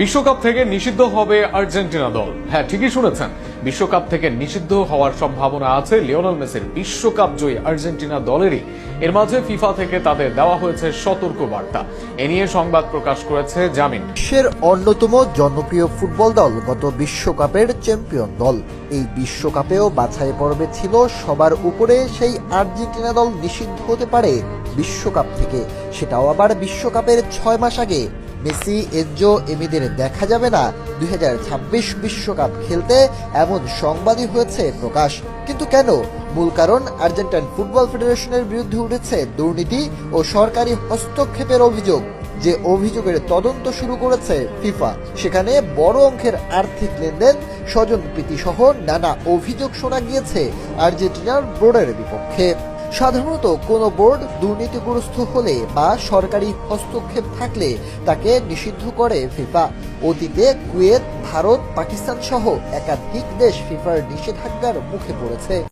বিশ্বকাপ থেকে নিষিদ্ধ হবে আর্জেন্টিনা দল। হ্যাঁ, ঠিকই শুনেছেন, বিশ্বকাপ থেকে নিষিদ্ধ হওয়ার সম্ভাবনা আছে লিওনেল মেসির বিশ্বকাপ জয়ী আর্জেন্টিনা দলেরই। এর মাঝে ফিফা থেকে তাদের দেওয়া হয়েছে সতর্ক বার্তা। এ নিয়ে সংবাদ প্রকাশ করেছে জামিন। বিশ্বের অন্যতম জনপ্রিয় ফুটবল দল, গত বিশ্বকাপের চ্যাম্পিয়ন দল। এই বিশ্বকাপেও বাছাই পর্বে ছিল সবার উপরে সেই আর্জেন্টিনা দল নিষিদ্ধ হতে পারে বিশ্বকাপ থেকে, সেটাও আবার বিশ্বকাপের 6 মাস আগে। মেসি, এনজো, এমিদের দেখা যাবে না 2026 বিশ্বকাপ খেলতে, এমন সংবাদই হয়েছে প্রকাশ। কিন্তু কেন? মূল কারণ, আর্জেন্টাইন ফুটবল ফেডারেশনের বিরুদ্ধে উঠেছে দুর্নীতি ও সরকারি হস্তক্ষেপের অভিযোগ, যে অভিযোগের তদন্ত শুরু করেছে ফিফা। সেখানে বড় অঙ্কের আর্থিক লেনদেন, স্বজনপ্রীতি সহ নানা অভিযোগ শোনা গিয়েছে আর্জেন্টিনার বোর্ডের বিপক্ষে। সাধারণত কোনো বোর্ড দুর্নীতিগ্রস্ত হলে বা সরকারি হস্তক্ষেপ থাকলে তাকে নিষিদ্ধ করে ফিফা। অতীতে কুয়েত, ভারত, পাকিস্তান সহ একাধিক দেশ ফিফার নিষেধাজ্ঞার মুখে পড়েছে।